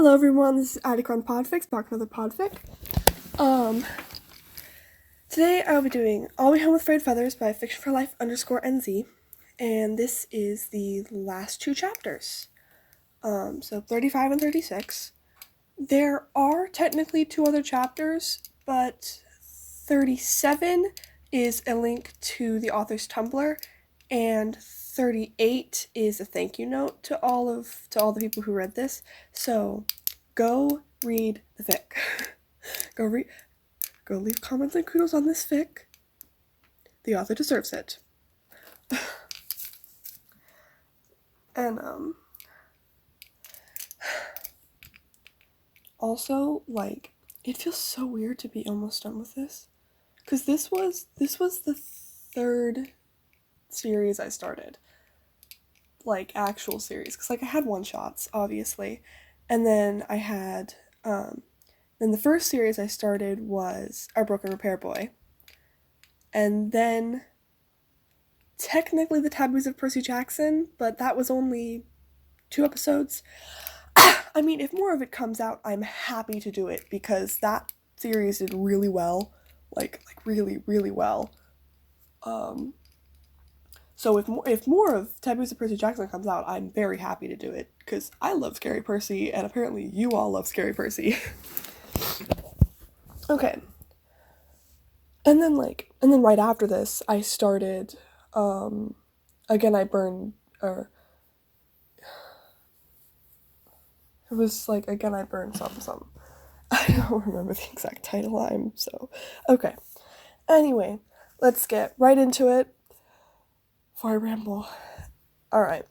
Hello everyone, this is Ao3 podfic, back with another podfic. Today I'll be doing I'll Be Home with Frayed Feathers by fictionforlife_NZ, and this is the last two chapters. So 35 and 36. There are technically two other chapters, but 37 is a link to the author's Tumblr, and 38 is a thank you note to all the people who read this. So go read the fic. Go leave comments and kudos on this fic. The author deserves it. And also, like, it feels so weird to be almost done with this, because this was the third series I started, like actual series, because like I had one shots obviously, and then I had then the first series I started was Our Broken Repair Boy, and then technically The Taboos of Percy Jackson, but that was only 2 episodes. I mean, if more of it comes out, I'm happy to do it, because that series did really well, like really, really well. So if more of Taboos of Percy Jackson comes out, I'm very happy to do it, because I love Scary Percy, and apparently you all love Scary Percy. Okay. And then right after this, I started, Again I Burned, or it was like Again I Burned some. I don't remember the exact title, okay. Anyway, let's get right into it before I ramble. Alright.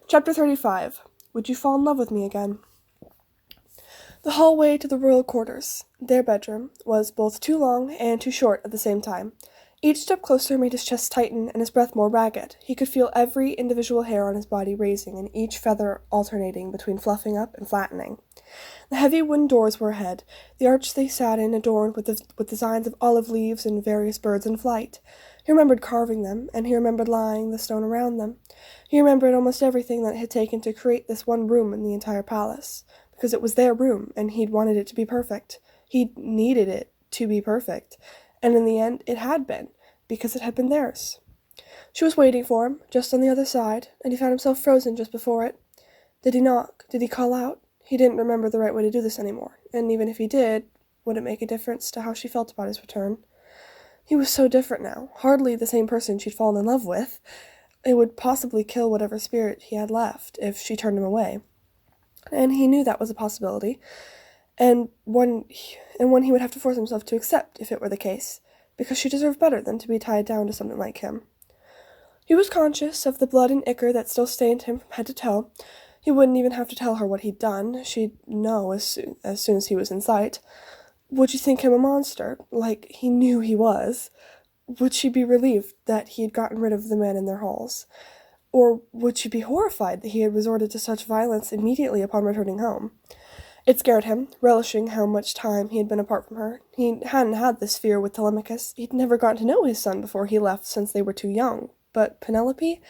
Chapter 35. Would you fall in love with me again? The hallway to the royal quarters, their bedroom, was both too long and too short at the same time. Each step closer made his chest tighten and his breath more ragged. He could feel every individual hair on his body raising and each feather alternating between fluffing up and flattening. The heavy wooden doors were ahead, the arch they sat in adorned with designs of olive leaves and various birds in flight. He remembered carving them, and he remembered lying the stone around them. He remembered almost everything that it had taken to create this one room in the entire palace, because it was their room, and he'd wanted it to be perfect. He'd needed it to be perfect, and in the end it had been, because it had been theirs. She was waiting for him, just on the other side, and he found himself frozen just before it. Did he knock? Did he call out? He didn't remember the right way to do this anymore, and even if he did, would it make a difference to how she felt about his return? He was so different now, hardly the same person she'd fallen in love with. It would possibly kill whatever spirit he had left if she turned him away. And he knew that was a possibility, and one he would have to force himself to accept if it were the case, because she deserved better than to be tied down to something like him. He was conscious of the blood and ichor that still stained him from head to toe. He wouldn't even have to tell her what he'd done. She'd know as soon as he was in sight. Would she think him a monster, like he knew he was? Would she be relieved that he had gotten rid of the men in their halls? Or would she be horrified that he had resorted to such violence immediately upon returning home? It scared him, relishing how much time he had been apart from her. He hadn't had this fear with Telemachus. He'd never gotten to know his son before he left, since they were too young. But Penelope?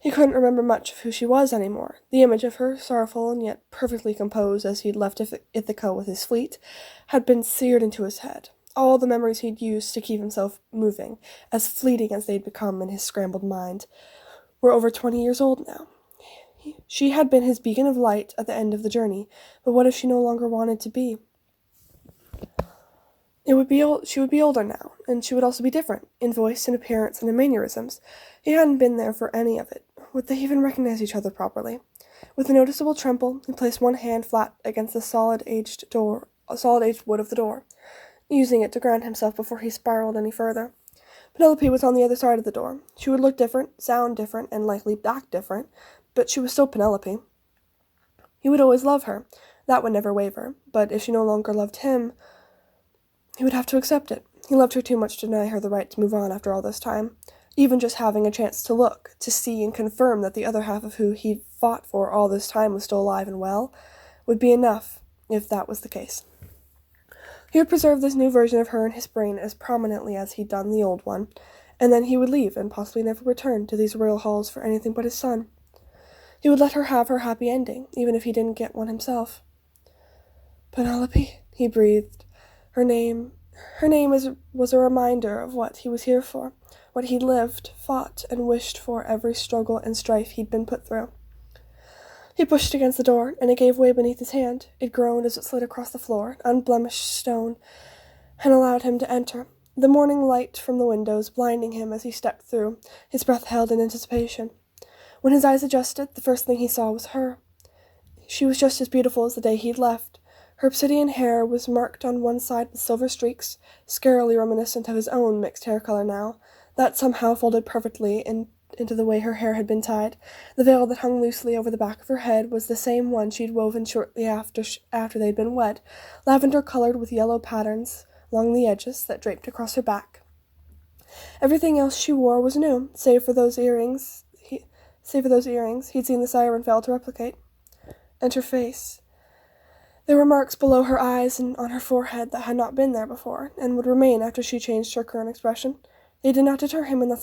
He couldn't remember much of who she was anymore. The image of her, sorrowful and yet perfectly composed as he'd left Ithaca with his fleet, had been seared into his head. All the memories he'd used to keep himself moving, as fleeting as they'd become in his scrambled mind, were over 20 years old now. She had been his beacon of light at the end of the journey, but what if she no longer wanted to be? She would be older now, and she would also be different, in voice and appearance and in mannerisms. He hadn't been there for any of it. Would they even recognize each other properly? With a noticeable tremble, he placed one hand flat against the solid-aged wood of the door, using it to ground himself before he spiraled any further. Penelope was on the other side of the door. She would look different, sound different, and likely act different, but she was still Penelope. He would always love her. That would never waver. But if she no longer loved him, he would have to accept it. He loved her too much to deny her the right to move on after all this time. Even just having a chance to look, to see and confirm that the other half of who he'd fought for all this time was still alive and well, would be enough, if that was the case. He would preserve this new version of her in his brain as prominently as he'd done the old one, and then he would leave and possibly never return to these royal halls for anything but his son. He would let her have her happy ending, even if he didn't get one himself. Penelope, he breathed. Her name was a reminder of what he was here for, what he'd lived, fought, and wished for every struggle and strife he'd been put through. He pushed against the door, and it gave way beneath his hand. It groaned as it slid across the floor, unblemished stone, and allowed him to enter. The morning light from the windows blinding him as he stepped through, his breath held in anticipation. When his eyes adjusted, the first thing he saw was her. She was just as beautiful as the day he'd left. Her obsidian hair was marked on one side with silver streaks, scarily reminiscent of his own mixed hair color now, that somehow folded perfectly into the way her hair had been tied. The veil that hung loosely over the back of her head was the same one she'd woven shortly after they'd been wed, lavender-colored with yellow patterns along the edges that draped across her back. Everything else she wore was new, save for those earrings he'd seen the siren fail to replicate. And her face. There were marks below her eyes and on her forehead that had not been there before, and would remain after she changed her current expression. They did not deter him in the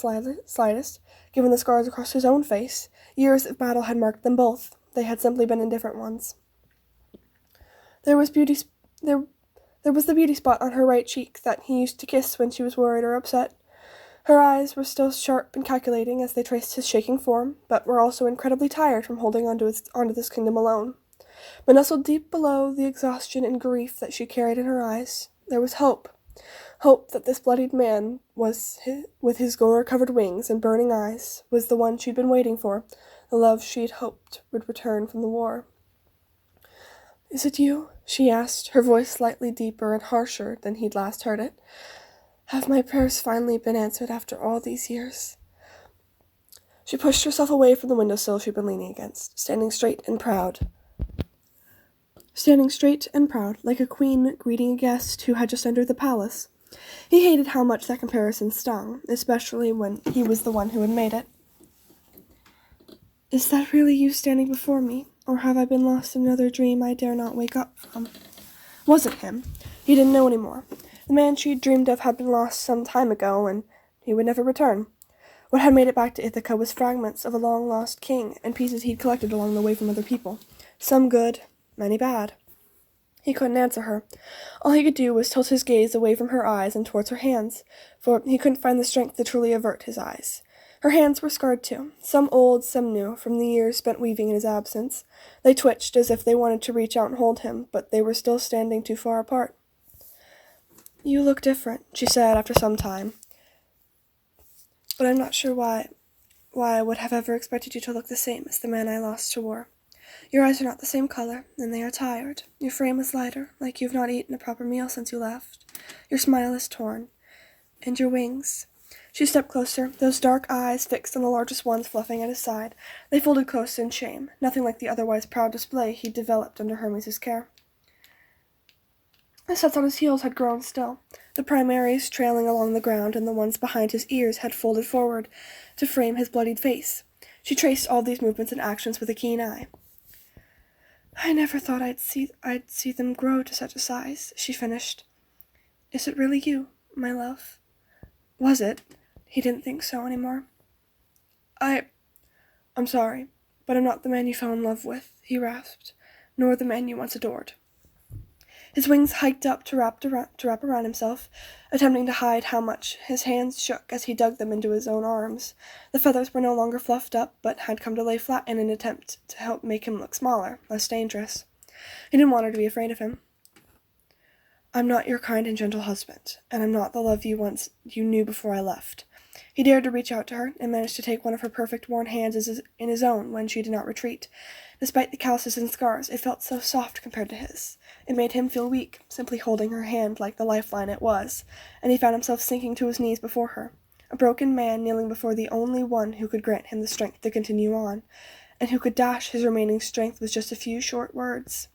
slightest, given the scars across his own face. Years of battle had marked them both. They had simply been indifferent ones. There was the beauty spot on her right cheek that he used to kiss when she was worried or upset. Her eyes were still sharp and calculating as they traced his shaking form, but were also incredibly tired from holding onto this kingdom alone. But nestled deep below the exhaustion and grief that she carried in her eyes, there was hope. Hope that this bloodied man with his gore-covered wings and burning eyes was the one she'd been waiting for, the love she'd hoped would return from the war. "Is it you?" she asked, her voice slightly deeper and harsher than he'd last heard it. "Have my prayers finally been answered after all these years?" She pushed herself away from the windowsill she'd been leaning against, standing straight and proud, like a queen greeting a guest who had just entered the palace. He hated how much that comparison stung, especially when he was the one who had made it. "Is that really you standing before me, or have I been lost in another dream I dare not wake up from?" Was it him? He didn't know anymore. The man she'd dreamed of had been lost some time ago, and he would never return. What had made it back to Ithaca was fragments of a long-lost king, and pieces he'd collected along the way from other people. Some good, many bad. He couldn't answer her. All he could do was tilt his gaze away from her eyes and towards her hands, for he couldn't find the strength to truly avert his eyes. Her hands were scarred too, some old, some new, from the years spent weaving in his absence. They twitched as if they wanted to reach out and hold him, but they were still standing too far apart. "You look different," she said after some time. "But I'm not sure why I would have ever expected you to look the same as the man I lost to war. Your eyes are not the same color, and they are tired. Your frame is lighter, like you've not eaten a proper meal since you left. Your smile is torn. And your wings." She stepped closer, those dark eyes fixed on the largest ones fluffing at his side. They folded close in shame, nothing like the otherwise proud display he'd developed under Hermes' care. The sets on his heels had grown still, the primaries trailing along the ground, and the ones behind his ears had folded forward to frame his bloodied face. She traced all these movements and actions with a keen eye. "I never thought I'd see them grow to such a size," she finished. "Is it really you, my love?" Was it? He didn't think so anymore. I'm sorry, but I'm not the man you fell in love with," he rasped, "nor the man you once adored." His wings hiked up to wrap around himself, attempting to hide how much his hands shook as he dug them into his own arms. The feathers were no longer fluffed up, but had come to lay flat in an attempt to help make him look smaller, less dangerous. He didn't want her to be afraid of him. "I'm not your kind and gentle husband, and I'm not the love you knew before I left." He dared to reach out to her, and managed to take one of her perfect worn hands in his own when she did not retreat. Despite the calluses and scars, it felt so soft compared to his. It made him feel weak, simply holding her hand like the lifeline it was, and he found himself sinking to his knees before her, a broken man kneeling before the only one who could grant him the strength to continue on, and who could dash his remaining strength with just a few short words.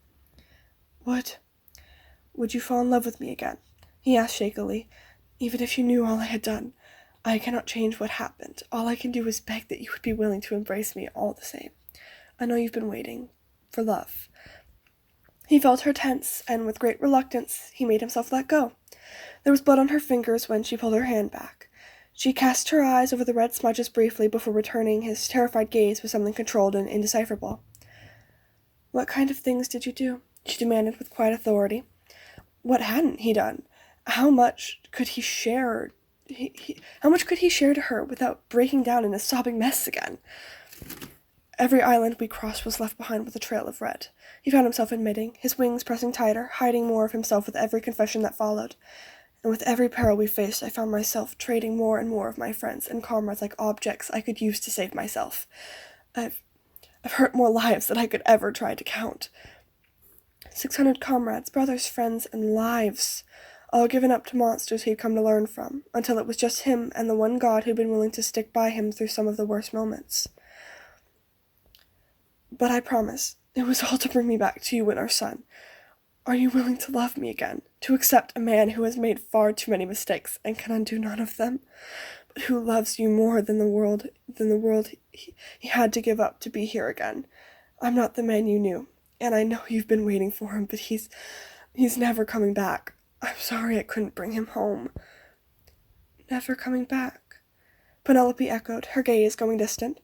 Would you fall in love with me again?" he asked shakily. "Even if you knew all I had done, I cannot change what happened. All I can do is beg that you would be willing to embrace me all the same. I know you've been waiting for love." He felt her tense, and with great reluctance, he made himself let go. There was blood on her fingers when she pulled her hand back. She cast her eyes over the red smudges briefly before returning his terrified gaze with something controlled and indecipherable. "What kind of things did you do?" she demanded with quiet authority. What hadn't he done? How much could he share? How much could he share to her without breaking down in a sobbing mess again? Every island we crossed was left behind with a trail of red, he found himself admitting, his wings pressing tighter, hiding more of himself with every confession that followed. And with every peril we faced, I found myself trading more and more of my friends and comrades like objects I could use to save myself. I've hurt more lives than I could ever try to count. 600 comrades, brothers, friends, and lives, all given up to monsters he'd come to learn from, until it was just him and the one God who'd been willing to stick by him through some of the worst moments. But I promise, it was all to bring me back to you and our son. Are you willing to love me again, to accept a man who has made far too many mistakes and can undo none of them, but who loves you more than the world he had to give up to be here again? I'm not the man you knew, and I know you've been waiting for him, but he's never coming back. I'm sorry I couldn't bring him home." "Never coming back?" Penelope echoed, her gaze going distant.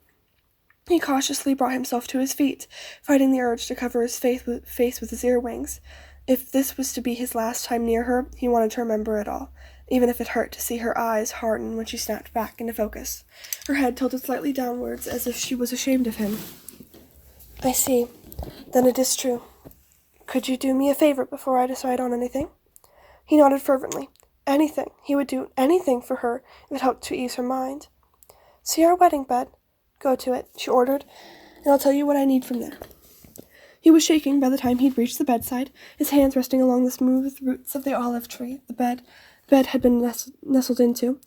He cautiously brought himself to his feet, fighting the urge to cover his face with his earwings. If this was to be his last time near her, he wanted to remember it all, even if it hurt to see her eyes harden when she snapped back into focus, her head tilted slightly downwards as if she was ashamed of him. "I see. Then it is true. Could you do me a favor before I decide on anything?" He nodded fervently. Anything. He would do anything for her if it helped to ease her mind. "See our wedding bed? Go to it," she ordered, "and I'll tell you what I need from there." He was shaking by the time he'd reached the bedside, his hands resting along the smooth roots of the olive tree the bed had been nestled into.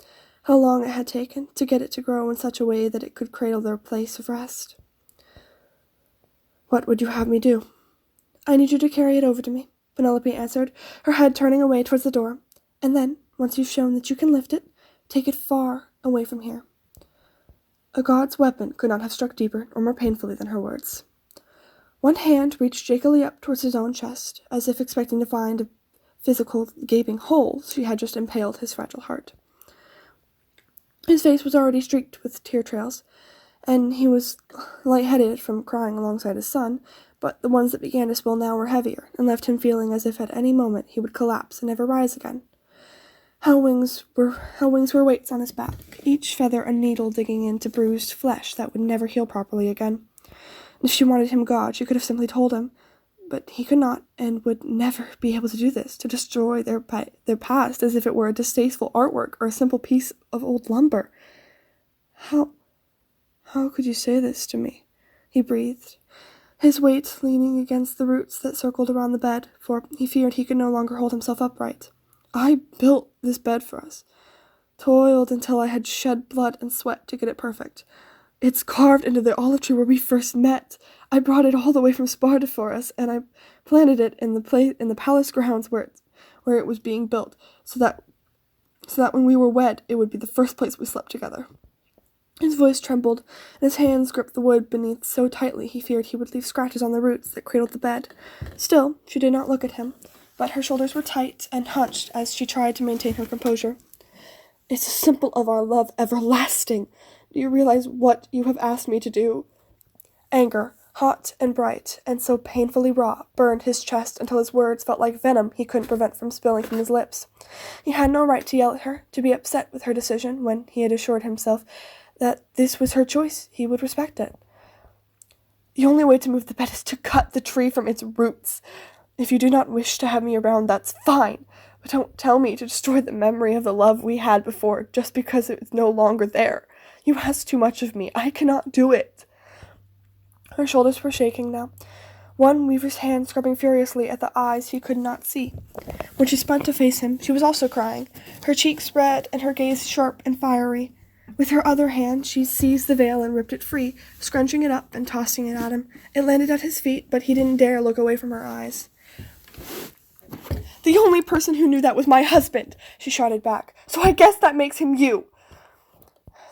How long it had taken to get it to grow in such a way that it could cradle their place of rest. "What would you have me do?" "I need you to carry it over to me," Penelope answered, her head turning away towards the door. "And then, once you've shown that you can lift it, take it far away from here." A god's weapon could not have struck deeper or more painfully than her words. One hand reached shakily up towards his own chest, as if expecting to find a physical gaping hole she had just impaled his fragile heart. His face was already streaked with tear trails, and he was lightheaded from crying alongside his son, but the ones that began to spill now were heavier, and left him feeling as if at any moment he would collapse and never rise again. How wings were weights on his back, each feather a needle digging into bruised flesh that would never heal properly again. If she wanted him God, she could have simply told him, but he could not and would never be able to do this, to destroy their past as if it were a distasteful artwork or a simple piece of old lumber. How could you say this to me?" he breathed, his weight leaning against the roots that circled around the bed, for he feared he could no longer hold himself upright. "I built this bed for us, toiled until I had shed blood and sweat to get it perfect. It's carved into the olive tree where we first met. I brought it all the way from Sparta for us, and I planted it in the palace grounds where it was being built, so that when we were wed, it would be the first place we slept together." His voice trembled, and his hands gripped the wood beneath so tightly he feared he would leave scratches on the roots that cradled the bed. Still, she did not look at him, but her shoulders were tight and hunched as she tried to maintain her composure. "It's a symbol of our love everlasting. Do you realize what you have asked me to do?" Anger, hot and bright, and so painfully raw, burned his chest until his words felt like venom he couldn't prevent from spilling from his lips. He had no right to yell at her, to be upset with her decision, when he had assured himself that this was her choice. He would respect it. "The only way to move the bed is to cut the tree from its roots. If you do not wish to have me around, that's fine. But don't tell me to destroy the memory of the love we had before just because it is no longer there. You ask too much of me. I cannot do it." Her shoulders were shaking now, one weaver's hand scrubbing furiously at the eyes he could not see. When she spun to face him, she was also crying, her cheeks red and her gaze sharp and fiery. With her other hand, she seized the veil and ripped it free, scrunching it up and tossing it at him. It landed at his feet, but he didn't dare look away from her eyes. "The only person who knew that was my husband," she shouted back. "So I guess that makes him you."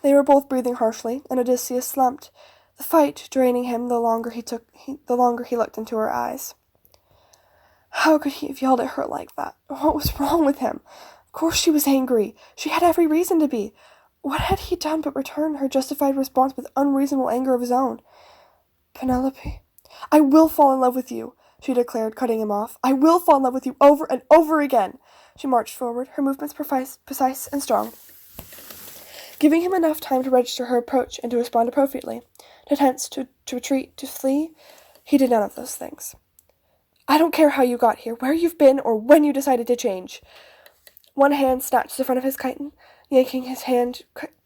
They were both breathing harshly, and Odysseus slumped, the fight draining him the longer he looked into her eyes. How could he have yelled at her like that? What was wrong with him? Of course she was angry. She had every reason to be. What had he done but return her justified response with unreasonable anger of his own? Penelope, I will fall in love with you, she declared, cutting him off. I will fall in love with you over and over again. She marched forward, her movements precise and strong, giving him enough time to register her approach and to respond appropriately. To tense, to retreat, to flee, he did none of those things. I don't care how you got here, where you've been, or when you decided to change. One hand snatched the front of his chiton, yanking his hand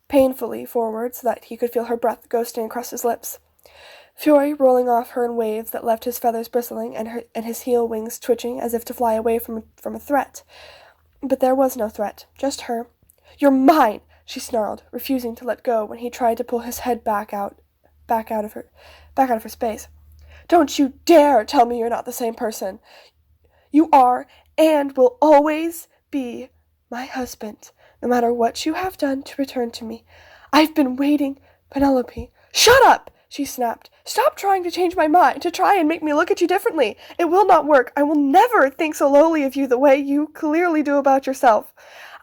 painfully forward so that he could feel her breath ghosting across his lips. Fury rolling off her in waves that left his feathers bristling and his heel wings twitching as if to fly away from a threat. But there was no threat, just her. You're mine, she snarled, refusing to let go when he tried to pull his head back out of her space. Don't you dare tell me you're not the same person. You are and will always be my husband, no matter what you have done to return to me. I've been waiting, Penelope. Shut up, she snapped. Stop trying to change my mind, to try and make me look at you differently. It will not work. I will never think so lowly of you the way you clearly do about yourself.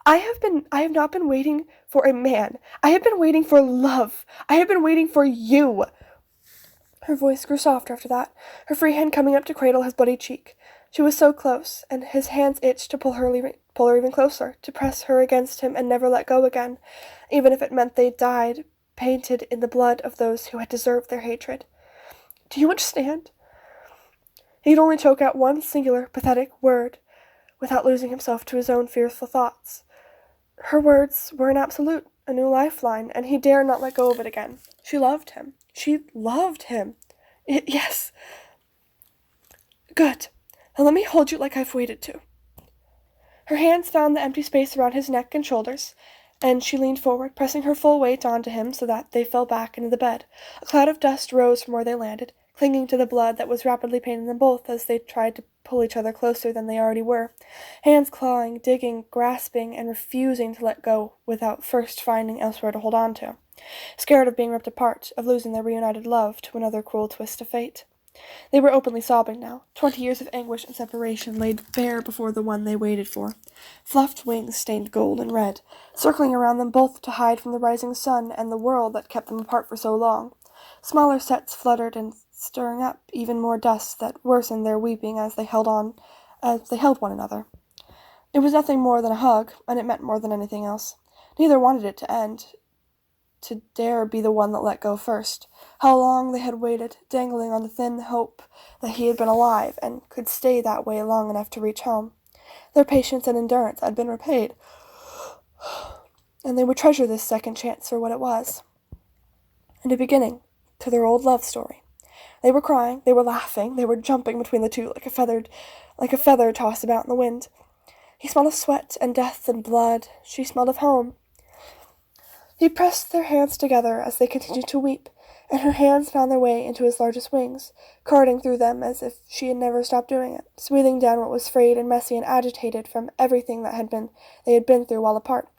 I have not been waiting for a man. I have been waiting for love. I have been waiting for you. Her voice grew softer after that, her free hand coming up to cradle his bloody cheek. She was so close, and his hands itched to pull her even closer, to press her against him and never let go again, even if it meant they died, painted in the blood of those who had deserved their hatred. Do you understand? He could only choke out one singular, pathetic word, without losing himself to his own fearful thoughts. Her words were an absolute, a new lifeline, and he dared not let go of it again. She loved him. She loved him. Yes. Good. Now let me hold you like I've waited to. Her hands found the empty space around his neck and shoulders, and she leaned forward, pressing her full weight onto him so that they fell back into the bed. A cloud of dust rose from where they landed, clinging to the blood that was rapidly paining them both as they tried to pull each other closer than they already were, hands clawing, digging, grasping, and refusing to let go without first finding elsewhere to hold on to. Scared of being ripped apart, of losing their reunited love to another cruel twist of fate. They were openly sobbing now, 20 years of anguish and separation laid bare before the one they waited for. Fluffed wings stained gold and red, circling around them both to hide from the rising sun and the world that kept them apart for so long. Smaller sets fluttered and stirring up even more dust that worsened their weeping as they held one another. It was nothing more than a hug, and it meant more than anything else. Neither wanted it to end, to dare be the one that let go first. How long they had waited, dangling on the thin hope that he had been alive and could stay that way long enough to reach home. Their patience and endurance had been repaid, and they would treasure this second chance for what it was. And a beginning to their old love story. They were crying, they were laughing, they were jumping between the two like a feather tossed about in the wind. He smelled of sweat and death and blood. She smelled of home. He pressed their hands together as they continued to weep, and her hands found their way into his largest wings, carding through them as if she had never stopped doing it, smoothing down what was frayed and messy and agitated from everything they had been through while apart,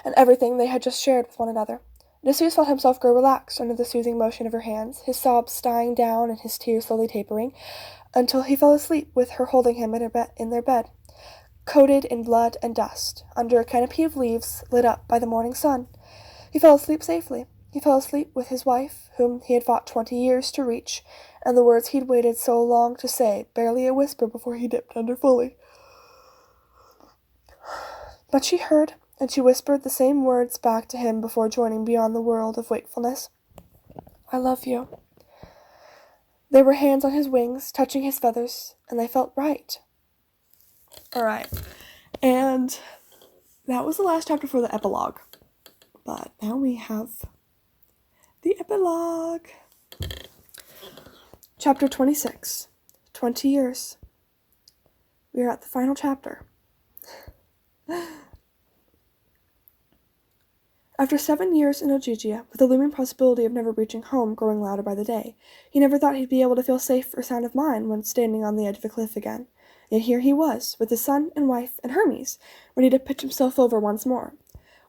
and everything they had just shared with one another. Odysseus felt himself grow relaxed under the soothing motion of her hands, his sobs dying down and his tears slowly tapering, until he fell asleep with her holding him in their bed, coated in blood and dust, under a canopy of leaves lit up by the morning sun. He fell asleep safely. He fell asleep with his wife, whom he had fought 20 years to reach, and the words he'd waited so long to say, barely a whisper before he dipped under fully. But she heard, and she whispered the same words back to him before joining beyond the world of wakefulness. I love you. There were hands on his wings, touching his feathers, and they felt right. Alright, and that was the last chapter for the epilogue. But now we have the epilogue. Chapter 26. 20 years. We are at the final chapter. After 7 years in Ogygia, with the looming possibility of never reaching home growing louder by the day, he never thought he'd be able to feel safe or sound of mind when standing on the edge of a cliff again. Yet here he was, with his son and wife and Hermes, ready to pitch himself over once more.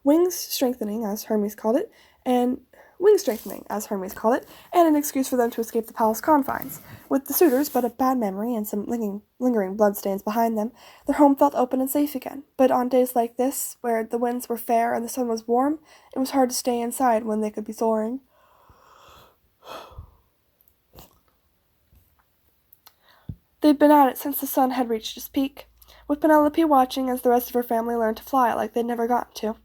Wings strengthening, as Hermes called it, and wing strengthening, as Hermes called it, and an excuse for them to escape the palace confines. With the suitors but a bad memory and some lingering bloodstains behind them, their home felt open and safe again. But on days like this, where the winds were fair and the sun was warm, it was hard to stay inside when they could be soaring. They'd been at it since the sun had reached its peak, with Penelope watching as the rest of her family learned to fly like they'd never gotten to.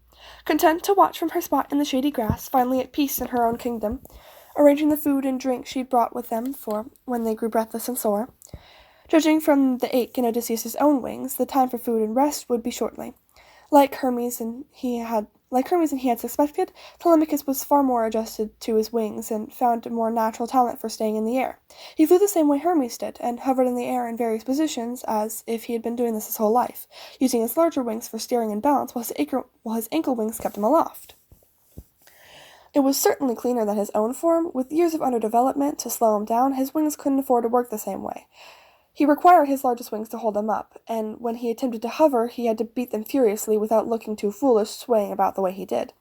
Content to watch from her spot in the shady grass, finally at peace in her own kingdom, arranging the food and drink she'd brought with them for when they grew breathless and sore. Judging from the ache in Odysseus's own wings, the time for food and rest would be shortly. Like Hermes and he had suspected, Telemachus was far more adjusted to his wings and found a more natural talent for staying in the air. He flew the same way Hermes did, and hovered in the air in various positions as if he had been doing this his whole life, using his larger wings for steering and balance while his ankle wings kept him aloft. It was certainly cleaner than his own form. With years of underdevelopment to slow him down, his wings couldn't afford to work the same way. He required his largest wings to hold him up, and when he attempted to hover, he had to beat them furiously without looking too foolish swaying about the way he did.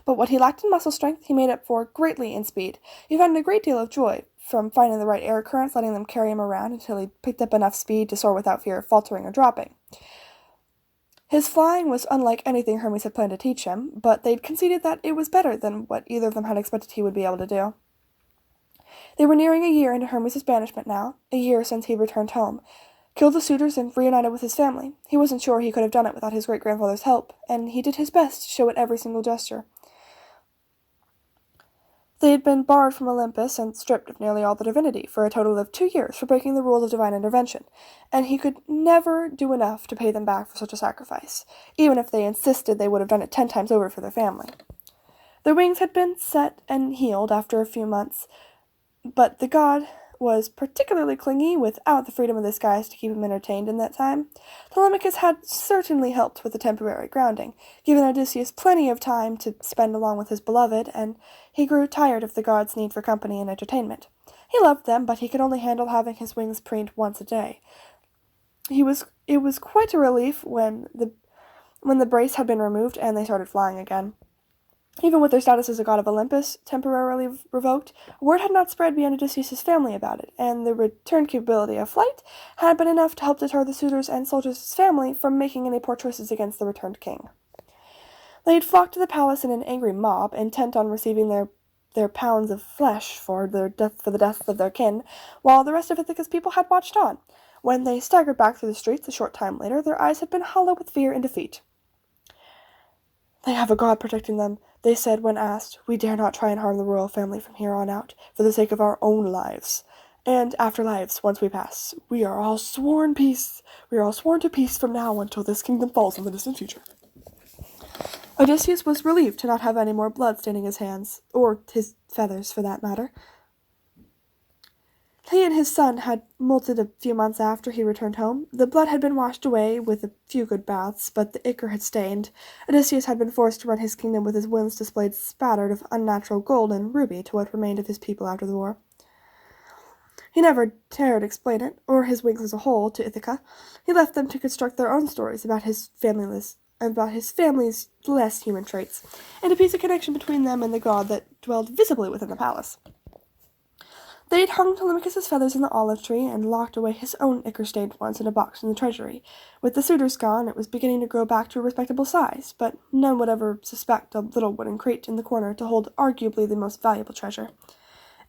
But what he lacked in muscle strength, he made up for greatly in speed. He found a great deal of joy from finding the right air currents, letting them carry him around until he picked up enough speed to soar without fear of faltering or dropping. His flying was unlike anything Hermes had planned to teach him, but they'd conceded that it was better than what either of them had expected he would be able to do. They were nearing a year into Hermes' banishment now, a year since he'd returned home, killed the suitors, and reunited with his family. He wasn't sure he could have done it without his great-grandfather's help, and he did his best to show it every single gesture. They had been barred from Olympus and stripped of nearly all the divinity for a total of 2 years for breaking the rules of divine intervention, and he could never do enough to pay them back for such a sacrifice. Even if they insisted, they would have done it 10 times over for their family. Their wings had been set and healed after a few months, but the god was particularly clingy without the freedom of the skies to keep him entertained in that time. Telemachus had certainly helped with the temporary grounding, giving Odysseus plenty of time to spend along with his beloved, and he grew tired of the god's need for company and entertainment. He loved them, but he could only handle having his wings preened once a day. It was quite a relief when the brace had been removed and they started flying again. Even with their status as a god of Olympus temporarily revoked, word had not spread beyond Odysseus' family about it, and the return capability of flight had been enough to help deter the suitors and soldiers' family from making any poor choices against the returned king. They had flocked to the palace in an angry mob, intent on receiving their pounds of flesh for the deaths of their kin, while the rest of Ithaca's people had watched on. When they staggered back through the streets a short time later, their eyes had been hollow with fear and defeat. "They have a god protecting them," they said when asked. "We dare not try and harm the royal family from here on out, for the sake of our own lives. And after lives, once we pass, we are all sworn to peace from now until this kingdom falls in the distant future." Odysseus was relieved to not have any more blood staining his hands, or his feathers for that matter. He and his son had molted a few months after he returned home. The blood had been washed away with a few good baths, but the ichor had stained. Odysseus had been forced to run his kingdom with his wings displayed spattered of unnatural gold and ruby to what remained of his people after the war. He never dared explain it, or his wings as a whole, to Ithaca. He left them to construct their own stories about his family's less human traits, and to piece a connection between them and the god that dwelled visibly within the palace. They had hung Telemachus' feathers in the olive tree and locked away his own ichor-stained ones in a box in the treasury. With the suitors gone, it was beginning to grow back to a respectable size, but none would ever suspect a little wooden crate in the corner to hold arguably the most valuable treasure.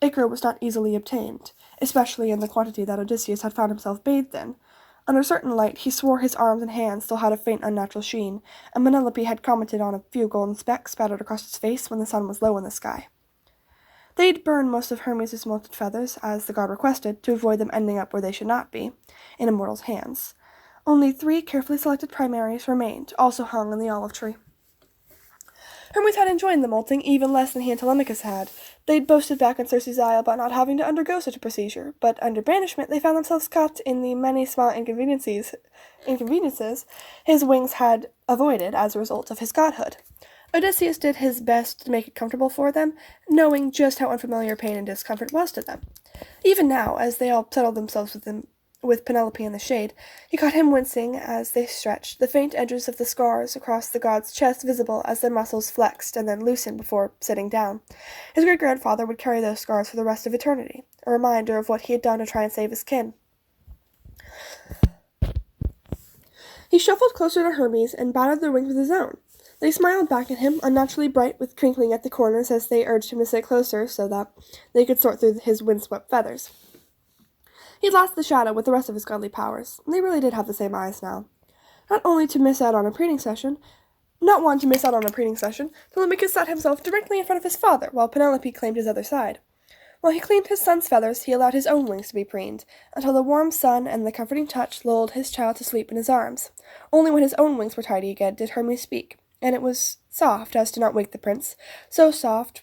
Ichor was not easily obtained, especially in the quantity that Odysseus had found himself bathed in. Under certain light, he swore his arms and hands still had a faint unnatural sheen, and Penelope had commented on a few golden specks spattered across his face when the sun was low in the sky. They'd burn most of Hermes' molted feathers, as the god requested, to avoid them ending up where they should not be, in a mortal's hands. Only 3 carefully selected primaries remained, also hung in the olive tree. Hermes had enjoyed the molting even less than he and Telemachus had. They'd boasted back in Circe's Isle about not having to undergo such a procedure, but under banishment they found themselves caught in the many small inconveniences his wings had avoided as a result of his godhood. Odysseus did his best to make it comfortable for them, knowing just how unfamiliar pain and discomfort was to them. Even now, as they all settled themselves with Penelope in the shade, he caught him wincing as they stretched, the faint edges of the scars across the god's chest visible as their muscles flexed and then loosened before sitting down. His great-grandfather would carry those scars for the rest of eternity, a reminder of what he had done to try and save his kin. He shuffled closer to Hermes and battered their wings with his own. They smiled back at him, unnaturally bright with twinkling at the corners as they urged him to sit closer so that they could sort through his windswept feathers. He'd lost the shadow with the rest of his godly powers. They really did have the same eyes now. Not wanting to miss out on a preening session, Telemachus sat himself directly in front of his father, while Penelope claimed his other side. While he cleaned his son's feathers, he allowed his own wings to be preened, until the warm sun and the comforting touch lulled his child to sleep in his arms. Only when his own wings were tidy again did Hermes speak, and it was soft as to not wake the prince, so soft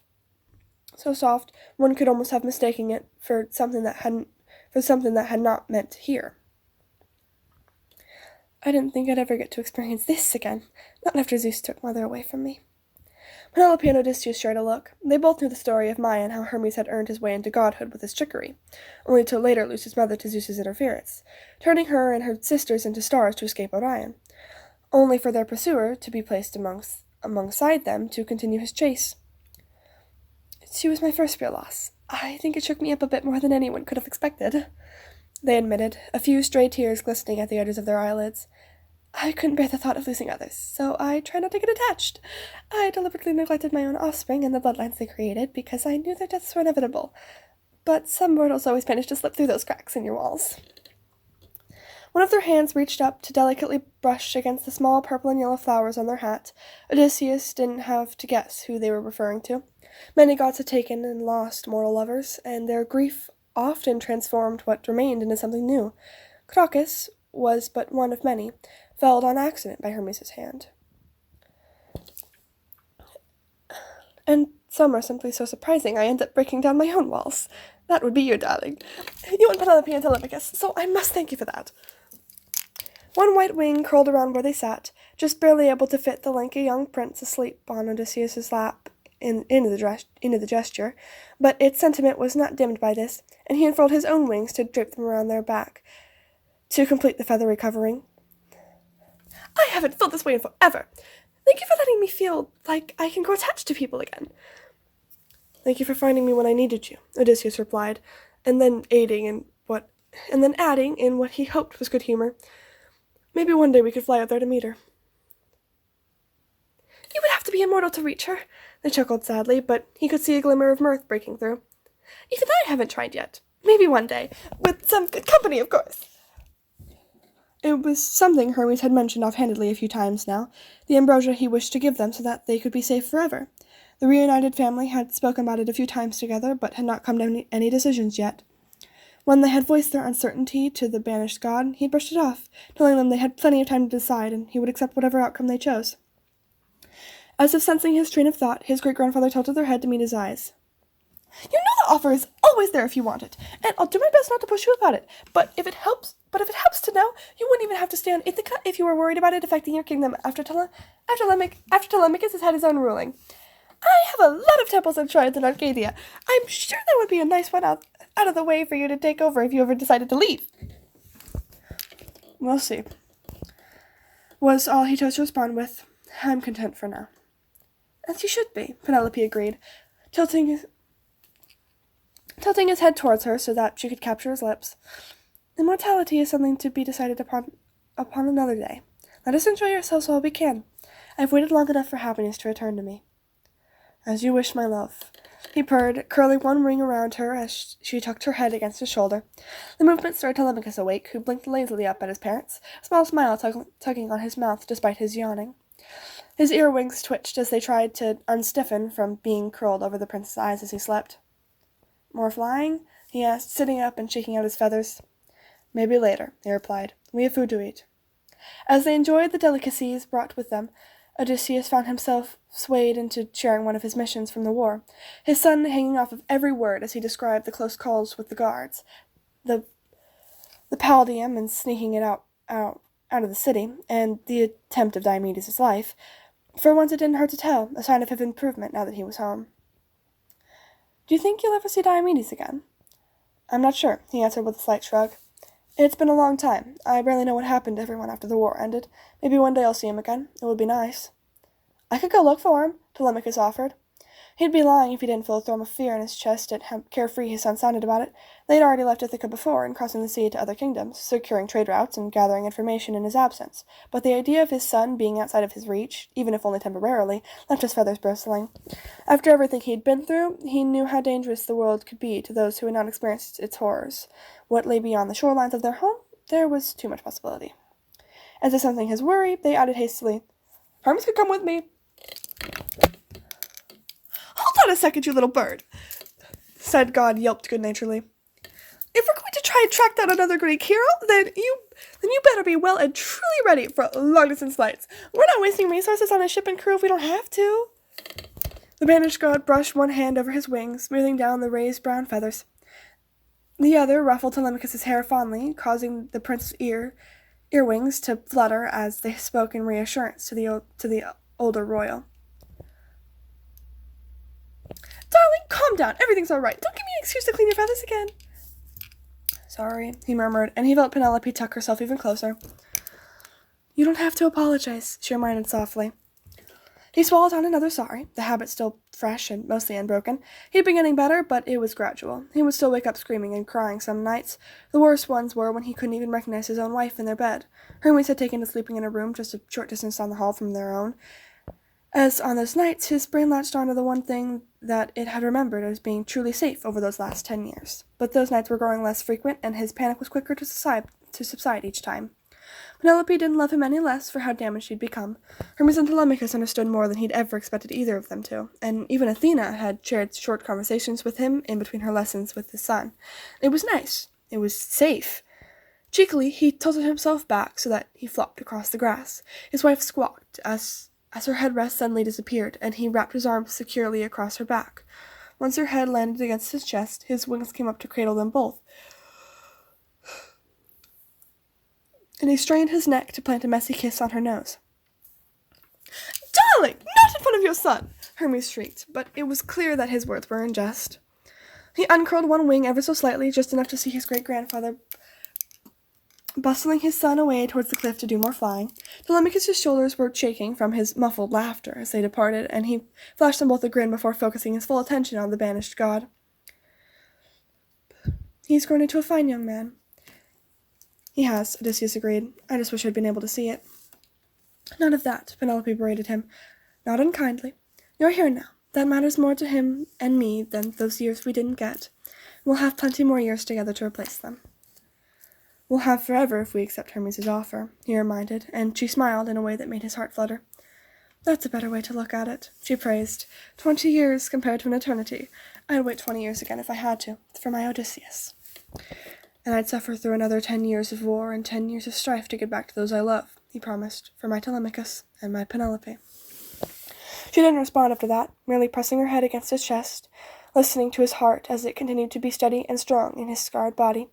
one could almost have mistaken it for something that had not meant to hear. I didn't think I'd ever get to experience this again, not after Zeus took Mother away from me. Penelope and Odysseus shared a look. They both knew the story of Maia and how Hermes had earned his way into godhood with his trickery, only to later lose his mother to Zeus's interference, turning her and her sisters into stars to escape Orion, only for their pursuer to be placed alongside them to continue his chase. She was my first real loss. I think it shook me up a bit more than anyone could have expected, they admitted, a few stray tears glistening at the edges of their eyelids. I couldn't bear the thought of losing others, so I tried not to get attached. I deliberately neglected my own offspring and the bloodlines they created because I knew their deaths were inevitable. But some mortals always manage to slip through those cracks in your walls. One of their hands reached up to delicately brush against the small purple and yellow flowers on their hat. Odysseus didn't have to guess who they were referring to. Many gods had taken and lost mortal lovers, and their grief often transformed what remained into something new. Crocus was but one of many, felled on accident by Hermes' hand. And some are simply so surprising I end up breaking down my own walls. That would be you, darling. You and Penelope and Telemachus, so I must thank you for that. One white wing curled around where they sat, just barely able to fit the lanky young prince asleep on Odysseus' lap into the gesture, but its sentiment was not dimmed by this, and he unfurled his own wings to drape them around their back, to complete the feathery covering. I haven't felt this way in forever. Thank you for letting me feel like I can grow attached to people again. Thank you for finding me when I needed you, Odysseus replied, and then adding in what he hoped was good humor. Maybe one day we could fly out there to meet her. You would have to be immortal to reach her, they chuckled sadly, but he could see a glimmer of mirth breaking through. Even I haven't tried yet. Maybe one day. With some good company, of course. It was something Hermes had mentioned offhandedly a few times now, the ambrosia he wished to give them so that they could be safe forever. The reunited family had spoken about it a few times together, but had not come to any decisions yet. When they had voiced their uncertainty to the banished god, he brushed it off, telling them they had plenty of time to decide, and he would accept whatever outcome they chose. As if sensing his train of thought, his great-grandfather tilted their head to meet his eyes. You know the offer is always there if you want it, and I'll do my best not to push you about it, but if it helps to know, you wouldn't even have to stay on Ithaca if you were worried about it affecting your kingdom after Telemachus has had his own ruling. I have a lot of temples and shrines in Arcadia. I'm sure there would be a nice one out of the way for you to take over if you ever decided to leave. We'll see, was all he chose to respond with. I'm content for now. As you should be, Penelope agreed, tilting his head towards her so that she could capture his lips. Immortality is something to be decided upon another day. Let us enjoy ourselves while we can. I've waited long enough for happiness to return to me. As you wish, my love, he purred, curling one ring around her as she tucked her head against his shoulder. The movement stirred Telemachus awake, who blinked lazily up at his parents, a small smile tugging on his mouth despite his yawning. His earwings twitched as they tried to unstiffen from being curled over the prince's eyes as he slept. More flying? He asked, sitting up and shaking out his feathers. Maybe later, he replied. We have food to eat. As they enjoyed the delicacies brought with them, Odysseus found himself swayed into sharing one of his missions from the war, his son hanging off of every word as he described the close calls with the guards, the pallium and sneaking it out of the city, and the attempt of Diomedes' life. For once it didn't hurt to tell, a sign of his improvement now that he was home. Do you think you'll ever see Diomedes again? I'm not sure, he answered with a slight shrug. It's been a long time. I barely know what happened to everyone after the war ended. Maybe one day I'll see him again. It would be nice. I could go look for him, Telemachus offered. He'd be lying if he didn't feel a thrum of fear in his chest at how carefree his son sounded about it. They'd already left Ithaca before, and crossing the sea to other kingdoms, securing trade routes and gathering information in his absence. But the idea of his son being outside of his reach, even if only temporarily, left his feathers bristling. After everything he'd been through, he knew how dangerous the world could be to those who had not experienced its horrors. What lay beyond the shorelines of their home, there was too much possibility. As if sensing his worry, they added hastily, Hermes could come with me. Hold on a second, you little bird, said God, yelped good-naturedly. If we're going to try and track down another Greek hero, then you better be well and truly ready for long-distance flights. We're not wasting resources on a ship and crew if we don't have to. The banished god brushed one hand over his wings, smoothing down the raised brown feathers. The other ruffled Telemachus's hair fondly, causing the prince's earwings to flutter as they spoke in reassurance to the older royal. Darling, calm down. Everything's all right. Don't give me an excuse to clean your feathers again. Sorry, he murmured, and he felt Penelope tuck herself even closer. You don't have to apologize, she reminded softly. He swallowed down another sorry, the habit still fresh and mostly unbroken. He'd been getting better, but it was gradual. He would still wake up screaming and crying some nights. The worst ones were when he couldn't even recognize his own wife in their bed. Hermes had taken to sleeping in a room just a short distance down the hall from their own. As on those nights, his brain latched onto the one thing that it had remembered as being truly safe over those last 10 years. But those nights were growing less frequent, and his panic was quicker to subside each time. Penelope didn't love him any less for how damaged he'd become. Hermes and Telemachus understood more than he'd ever expected either of them to, and even Athena had shared short conversations with him in between her lessons with his son. It was nice. It was safe. Cheekily, he tilted himself back so that he flopped across the grass. His wife squawked as her headrest suddenly disappeared, and he wrapped his arms securely across her back. Once her head landed against his chest, his wings came up to cradle them both, and he strained his neck to plant a messy kiss on her nose. Darling, not in front of your son, Hermes shrieked, but it was clear that his words were in jest. He uncurled one wing ever so slightly, just enough to see his great-grandfather bustling his son away towards the cliff to do more flying. Telemachus' shoulders were shaking from his muffled laughter as they departed, and he flashed them both a grin before focusing his full attention on the banished god. He's grown into a fine young man. He has, Odysseus agreed. I just wish I'd been able to see it. None of that, Penelope berated him. Not unkindly. You're here now. That matters more to him and me than those years we didn't get. We'll have plenty more years together to replace them. We'll have forever if we accept Hermes' offer, he reminded, and she smiled in a way that made his heart flutter. That's a better way to look at it, she praised. 20 years compared to an eternity. I'd wait 20 years again if I had to, for my Odysseus. And I'd suffer through another 10 years of war and 10 years of strife to get back to those I love, he promised, for my Telemachus and my Penelope. She didn't respond after that, merely pressing her head against his chest, listening to his heart as it continued to be steady and strong in his scarred body.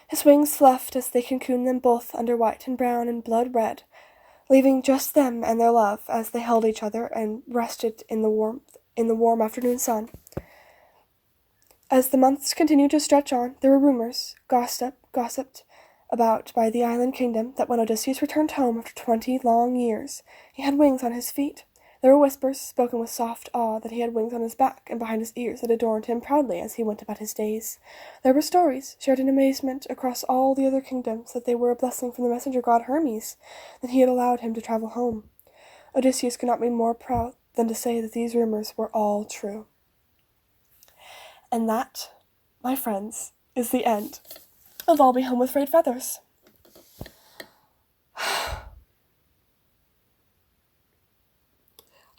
His wings fluffed as they cocooned them both under white and brown and blood red, leaving just them and their love as they held each other and rested in the warm afternoon sun. As the months continued to stretch on, there were rumors, gossiped about by the island kingdom, that when Odysseus returned home after 20 long years, he had wings on his feet. There were whispers, spoken with soft awe, that he had wings on his back and behind his ears that adorned him proudly as he went about his days. There were stories, shared in amazement across all the other kingdoms, that they were a blessing from the messenger god Hermes, that he had allowed him to travel home. Odysseus could not be more proud than to say that these rumors were all true. And that, my friends, is the end of I'll Be Home with Frayed Feathers.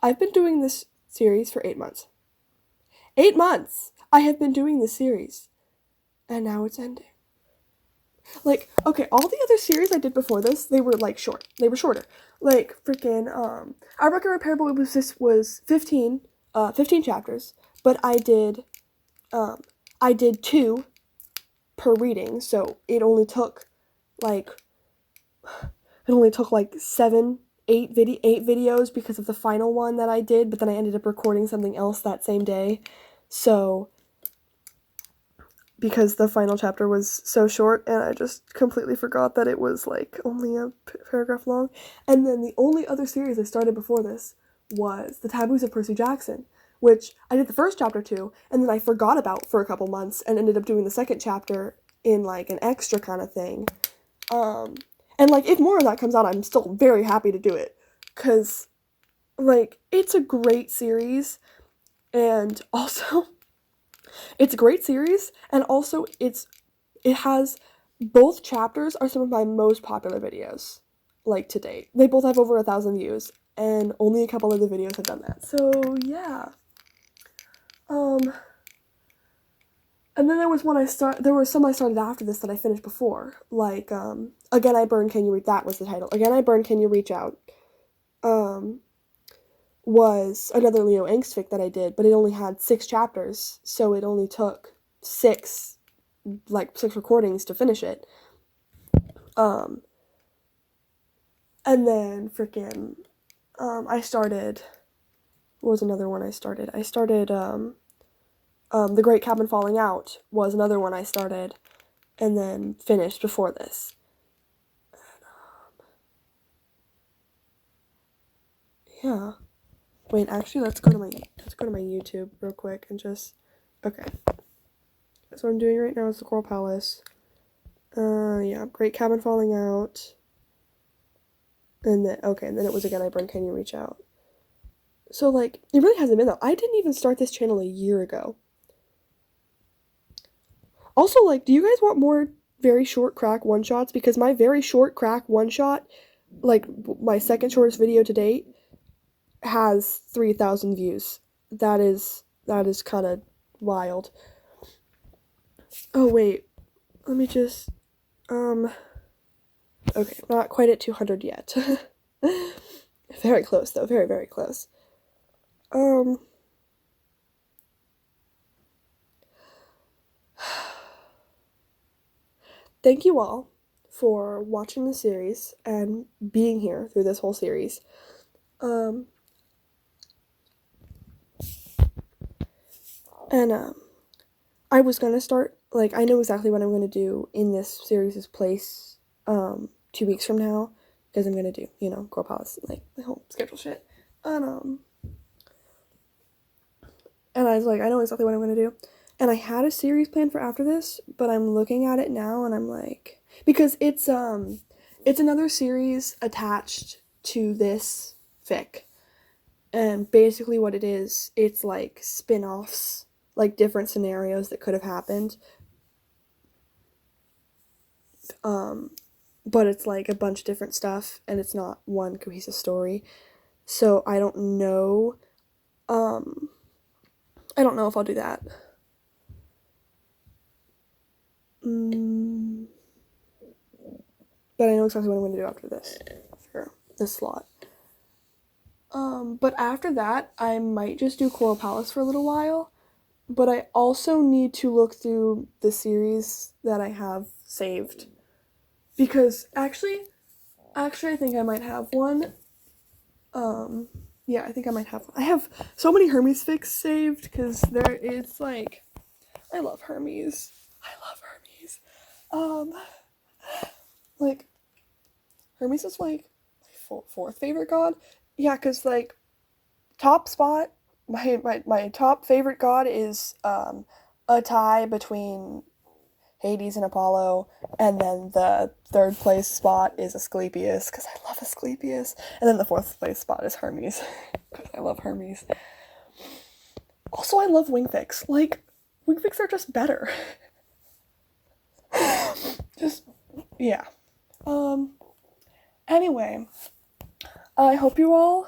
I've been doing this series for 8 months. 8 months! I have been doing this series. And now it's ending. Like, okay, all the other series I did before this, they were, like, short. They were shorter. Like, freaking, Our Record Repairable was 15 chapters. But I did 2 per reading, so it only took, like, 8 videos because of the final one that I did, but then I ended up recording something else that same day. So because the final chapter was so short, and I just completely forgot that it was like only a paragraph long. And then the only other series I started before this was The Taboos of Percy Jackson, which I did the first chapter to, and then I forgot about for a couple months and ended up doing the second chapter in like an extra kind of thing. And like if more of that comes out, I'm still very happy to do it, because like it's a great series, and also it's a great series, and also it has, both chapters are some of my most popular videos, like, to date. They both have over 1,000 views, and only a couple of the videos have done that. So, yeah. And then there was some I started after this that I finished before. Like, Again I Burn, Can You Reach... That was the title. Again I Burn, Can You Reach Out? Was another Leo Angst fic that I did, but it only had 6 chapters, so it only took 6 recordings to finish it. And then freaking, I started, what was another one I started? I started, The Great Cabin Falling Out was another one I started, and then finished before this. And, yeah. Wait, actually, let's go to my YouTube real quick and just, okay. So what I'm doing right now is the Coral Palace. Yeah, Great Cabin Falling Out. And then it was Again I Burn, Can You Reach Out? So, like, it really hasn't been that. I didn't even start this channel a year ago. Also, like, do you guys want more very short crack one-shots? Because my very short crack one-shot, like, my second shortest video to date, has 3,000 views. That is kind of wild. Oh, wait. Let me just, okay, not quite at 200 yet. Very close, though. Very, very close. Thank you all for watching the series and being here through this whole series. I was gonna start, like, I know exactly what I'm gonna do in this series' place, 2 weeks from now, because I'm gonna do, Coral Palace, like, my whole schedule shit, and I was like, I know exactly what I'm gonna do, and I had a series planned for after this, but I'm looking at it now, and I'm like, because it's another series attached to this fic, and basically what it is, it's, like, spin-offs, like, different scenarios that could have happened, but it's, like, a bunch of different stuff, and it's not one cohesive story, so I don't know if I'll do that. But I know exactly what I'm going to do after this, for this slot. But after that, I might just do Coral Palace for a little while, but I also need to look through the series that I have saved, because actually I think I might have one. Yeah, I think I might have one. I have so many Hermes fics saved, because it's like, I love Hermes. Like, Hermes is like my fourth favorite god. Yeah, because like, top spot, my top favorite god is a tie between Hades and Apollo, and then the third place spot is Asclepius, because I love Asclepius, and then the fourth place spot is Hermes, because I love Hermes. Also, I love wingfics. Like, wingfics are just better. Just, yeah. Anyway, I hope you all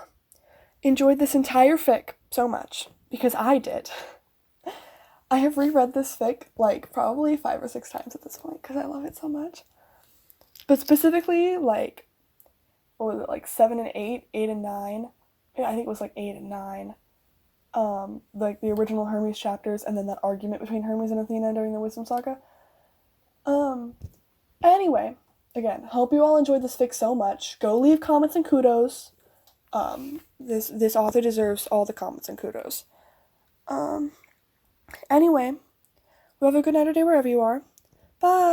enjoyed this entire fic so much, because I did. I have reread this fic, like, probably 5 or 6 times at this point, because I love it so much. But specifically, like, what was it, like, 7 and 8, 8 and 9, yeah, I think it was, like, 8 and 9, like, the original Hermes chapters, and then that argument between Hermes and Athena during the Wisdom Saga. Anyway, again, hope you all enjoyed this fic so much. Go leave comments and kudos. This author deserves all the comments and kudos. Anyway, You have a good night or day wherever you are. Bye!